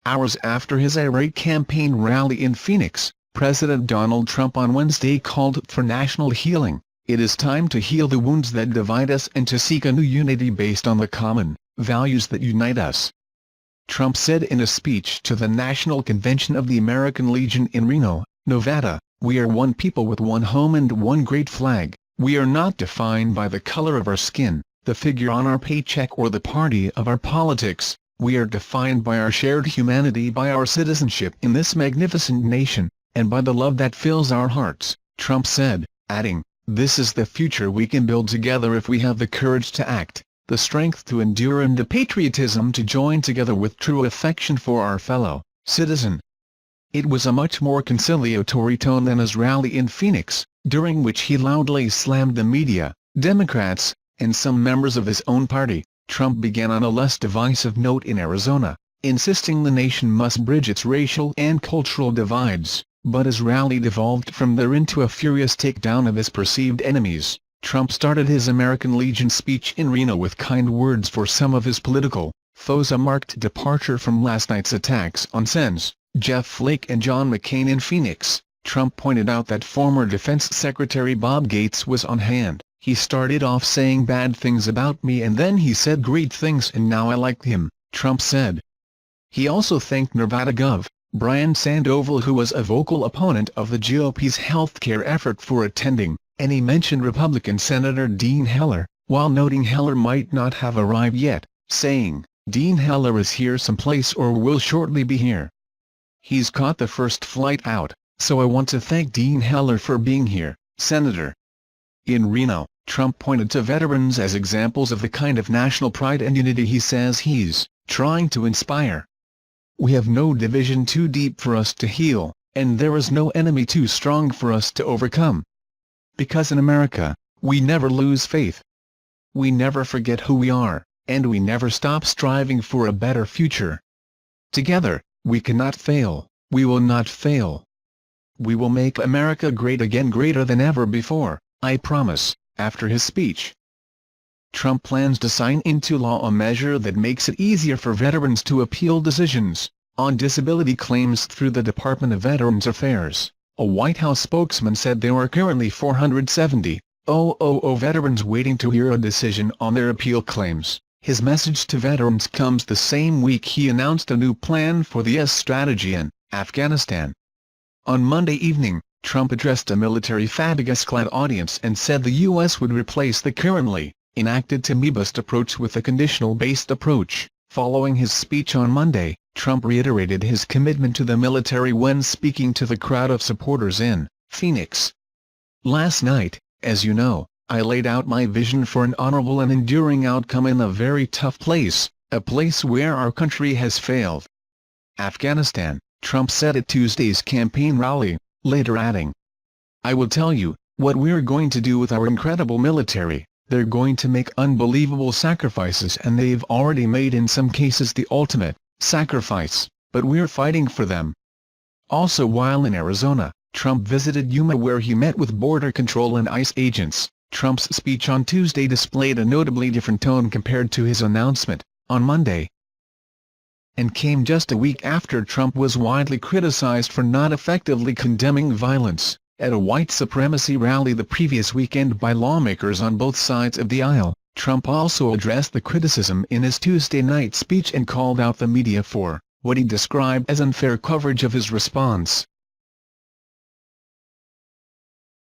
Hours after his irate campaign rally in Phoenix, President Donald Trump on Wednesday called for national healing. "It is time to heal the wounds that divide us and to seek a new unity based on the common values that unite us," Trump said in a speech to the National Convention of the American Legion in Reno, Nevada. "We are one people with one home and one great flag. We are not defined by the color of our skin, the figure on our paycheck or the party of our politics. We are defined by our shared humanity, by our citizenship in this magnificent nation, and by the love that fills our hearts," Trump said, adding, "This is the future we can build together if we have the courage to act, the strength to endure and the patriotism to join together with true affection for our fellow citizen." It was a much more conciliatory tone than his rally in Phoenix, during which he loudly slammed the media, Democrats, and some members of his own party. Trump began on a less divisive note in Arizona, insisting the nation must bridge its racial and cultural divides, but his rally devolved from there into a furious takedown of his perceived enemies. Trump started his American Legion speech in Reno with kind words for some of his political foes, a marked departure from last night's attacks on Sens. Jeff Flake and John McCain in Phoenix. Trump pointed out that former Defense Secretary Bob Gates was on hand. "He started off saying bad things about me and then he said great things and now I like him," Trump said. He also thanked Nevada Gov. Brian Sandoval, who was a vocal opponent of the GOP's health care effort, for attending, and he mentioned Republican Senator Dean Heller, while noting Heller might not have arrived yet, saying, "Dean Heller is here someplace or will shortly be here. He's caught the first flight out, so I want to thank Dean Heller for being here, Senator." In Reno, Trump pointed to veterans as examples of the kind of national pride and unity he says he's trying to inspire. "We have no division too deep for us to heal, and there is no enemy too strong for us to overcome. Because in America, we never lose faith. We never forget who we are, and we never stop striving for a better future. Together, we cannot fail, we will not fail. We will make America great again, greater than ever before, I promise." After his speech, Trump plans to sign into law a measure that makes it easier for veterans to appeal decisions on disability claims through the Department of Veterans Affairs. A White House spokesman said there are currently 470,000 veterans waiting to hear a decision on their appeal claims. His message to veterans comes the same week he announced a new plan for the U.S. strategy in Afghanistan. On Monday evening, Trump addressed a military fatigue-clad audience and said the U.S. would replace the currently enacted Timmy-Bust approach with a conditional-based approach. Following his speech on Monday, Trump reiterated his commitment to the military when speaking to the crowd of supporters in Phoenix. "Last night, as you know, I laid out my vision for an honorable and enduring outcome in a very tough place, a place where our country has failed. Afghanistan," Trump said at Tuesday's campaign rally, later adding, "I will tell you what we're going to do with our incredible military. They're going to make unbelievable sacrifices, and they've already made in some cases the ultimate sacrifice, but we're fighting for them." Also, while in Arizona, Trump visited Yuma where he met with Border Control and ICE agents. Trump's speech on Tuesday displayed a notably different tone compared to his announcement on Monday, and came just a week after Trump was widely criticized for not effectively condemning violence at a white supremacy rally the previous weekend by lawmakers on both sides of the aisle. Trump also addressed the criticism in his Tuesday night speech and called out the media for what he described as unfair coverage of his response.